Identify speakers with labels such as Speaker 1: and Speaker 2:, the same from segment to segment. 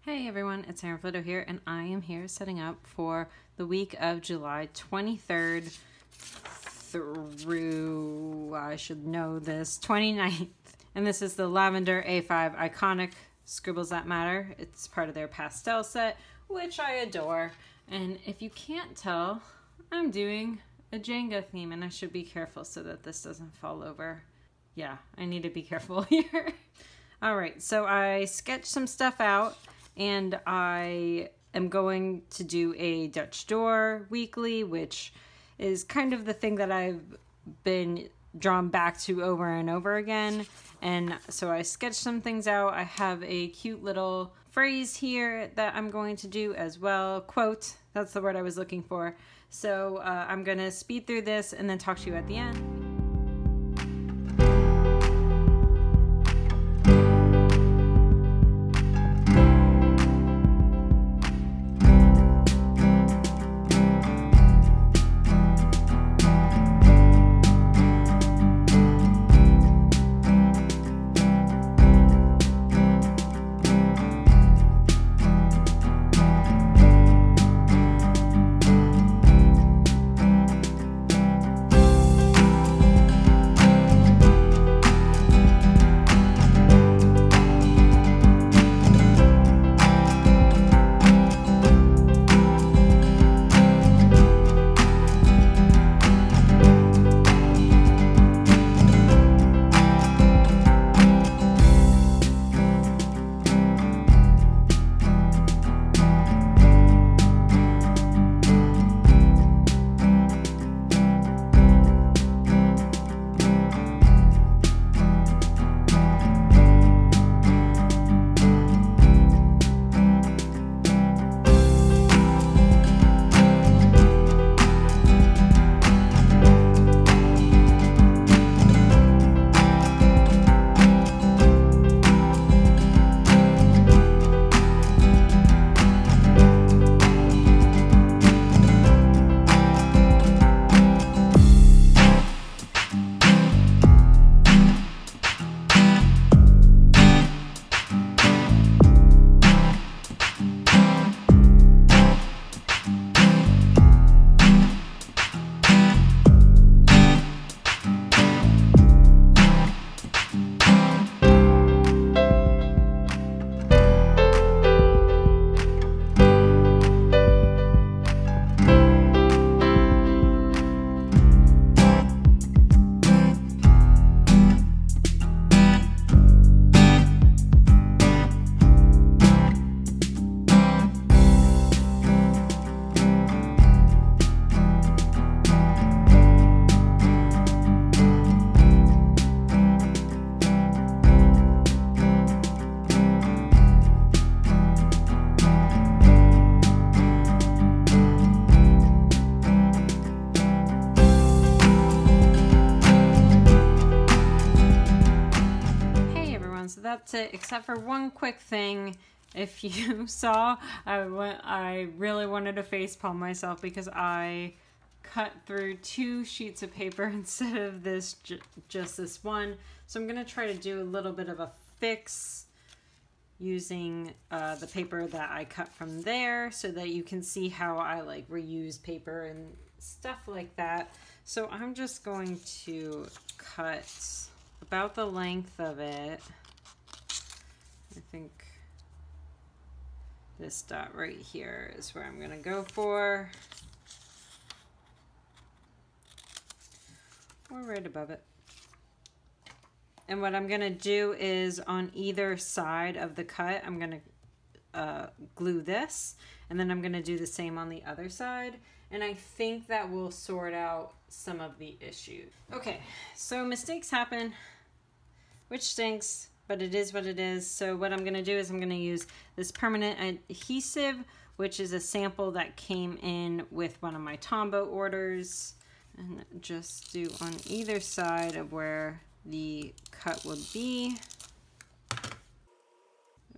Speaker 1: Hey everyone, it's Erin Floto here, and I am here setting up for the week of July 23rd through, I should know this, 29th. And this is the Lavender A5 Iconic Scribbles That Matter. It's part of their pastel set, which I adore. And if you can't tell, I'm doing a Jenga theme, and I should be careful so that this doesn't fall over. Yeah, I need to be careful here. All right, so I sketched some stuff out. And I am going to do a Dutch door weekly, which is kind of the thing that I've been drawn back to over and over again. And so I sketched some things out. I have a cute little phrase here that I'm going to do as well. Quote, that's the word I was looking for. So I'm going to speed through this and then talk to you at the end. That's it, except for one quick thing. If you saw, I really wanted to facepalm myself because I cut through 2 sheets of paper instead of this, just this one. So I'm going to try to do a little bit of a fix using the paper that I cut from there so that you can see how I like reuse paper and stuff like that. So I'm just going to cut about the length of it. I think this dot right here is where I'm going to go for, or right above it. And what I'm going to do is on either side of the cut, I'm going to glue this, and then I'm going to do the same on the other side. And I think that will sort out some of the issues. Okay, so mistakes happen, which stinks. But it is what it is. So what I'm going to do is I'm going to use this permanent adhesive, which is a sample that came in with one of my Tombow orders. And just do on either side of where the cut would be.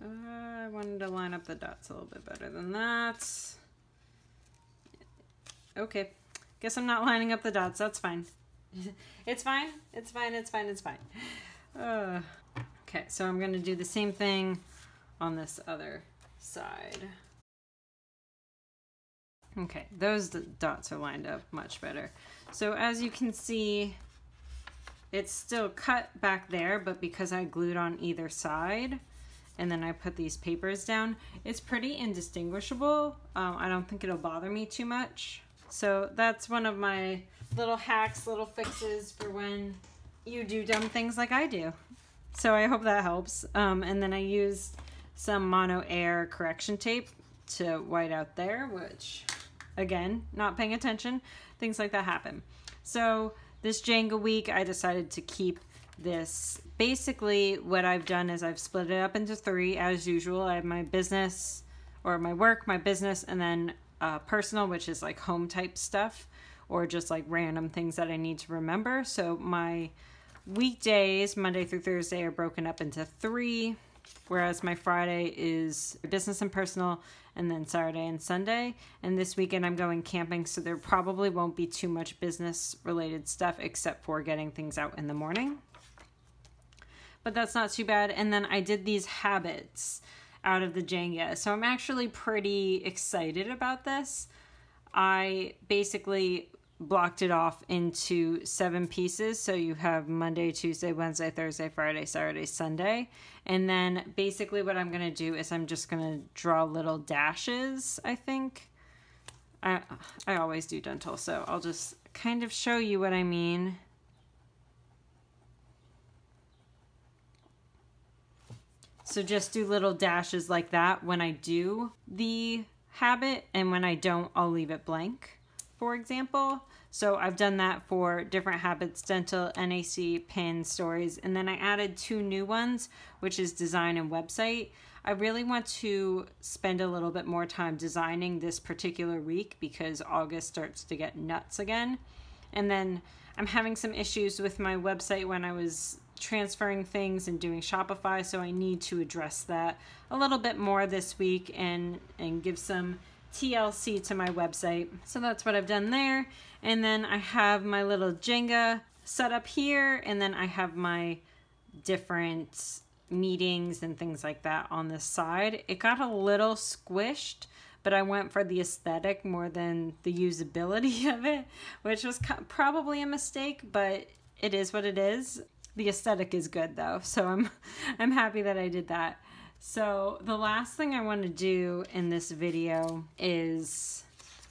Speaker 1: I wanted to line up the dots a little bit better than that. Okay, guess I'm not lining up the dots. That's fine. It's fine. It's fine. It's fine. It's fine. Okay, so I'm going to do the same thing on this other side. Okay, those dots are lined up much better. So as you can see, it's still cut back there, but because I glued on either side and then I put these papers down, it's pretty indistinguishable. I don't think it'll bother me too much. So that's one of my little hacks, little fixes for when you do dumb things like I do. So I hope that helps. And then I used some mono air correction tape to white out there, which, again, not paying attention, things like that happen. So this Jenga week, I decided to keep this. Basically, what I've done is I've split it up into 3 as usual. I have my business, or my work, my business, and then personal, which is like home type stuff, or just like random things that I need to remember. So my weekdays, Monday through Thursday, are broken up into 3, whereas my Friday is business and personal, and then Saturday and Sunday. And this weekend I'm going camping, so there probably won't be too much business related stuff except for getting things out in the morning. But that's not too bad. And then I did these habits out of the Jenga, so I'm actually pretty excited about this. I basically blocked it off into 7 pieces. So you have Monday, Tuesday, Wednesday, Thursday, Friday, Saturday, Sunday. And then basically what I'm going to do is I'm just going to draw little dashes, I think. I always do dental, so I'll just kind of show you what I mean. So just do little dashes like that when I do the habit, and when I don't, I'll leave it blank, for example. So I've done that for different habits: dental, NAC, pin, stories, and then I added 2 new ones, which is design and website. I really want to spend a little bit more time designing this particular week because August starts to get nuts again. And then I'm having some issues with my website when I was transferring things and doing Shopify, so I need to address that a little bit more this week and give some TLC to my website. So that's what I've done there. And then I have my little Jenga set up here, and then I have my different meetings and things like that on the side. It got a little squished, but I went for the aesthetic more than the usability of it, which was probably a mistake, but it is what it is. The aesthetic is good though, so I'm happy that I did that. So the last thing I want to do in this video is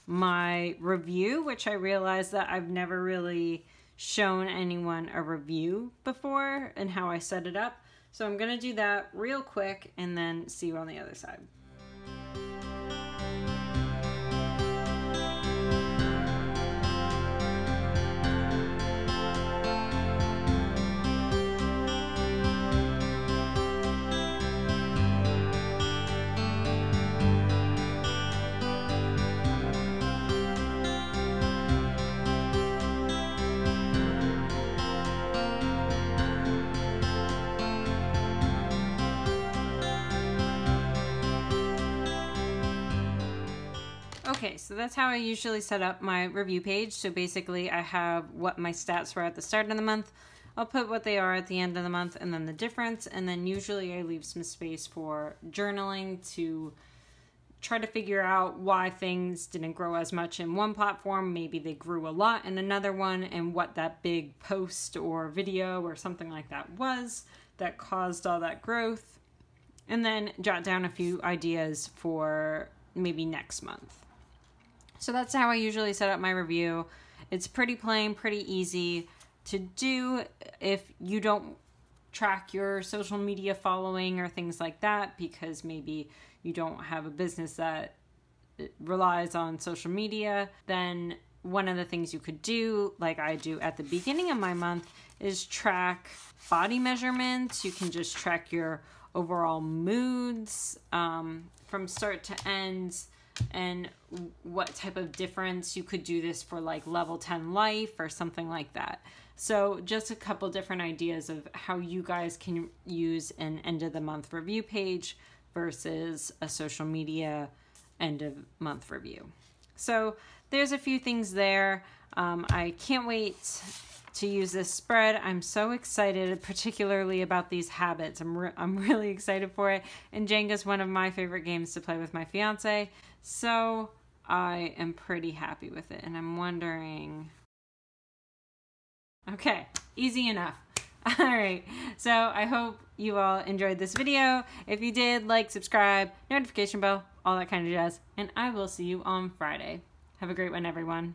Speaker 1: my review, which I realized that I've never really shown anyone a review before and how I set it up. So I'm going to do that real quick and then see you on the other side. Okay, so that's how I usually set up my review page. So basically I have what my stats were at the start of the month. I'll put what they are at the end of the month and then the difference. And then usually I leave some space for journaling to try to figure out why things didn't grow as much in one platform. Maybe they grew a lot in another one, and what that big post or video or something like that was that caused all that growth. And then jot down a few ideas for maybe next month. So that's how I usually set up my review. It's pretty plain, pretty easy to do if you don't track your social media following or things like that, because maybe you don't have a business that relies on social media. Then one of the things you could do, like I do at the beginning of my month, is track body measurements. You can just track your overall moods from start to end, and what type of difference. You could do this for like level 10 life or something like that. So just a couple different ideas of how you guys can use an end of the month review page versus a social media end of month review. So there's a few things there. I can't wait to use this spread. I'm so excited, particularly about these habits. I'm really excited for it. And Jenga's one of my favorite games to play with my fiance. So I am pretty happy with it. And I'm wondering... Okay, easy enough. All right, so I hope you all enjoyed this video. If you did, like, subscribe, notification bell, all that kind of jazz. And I will see you on Friday. Have a great one, everyone.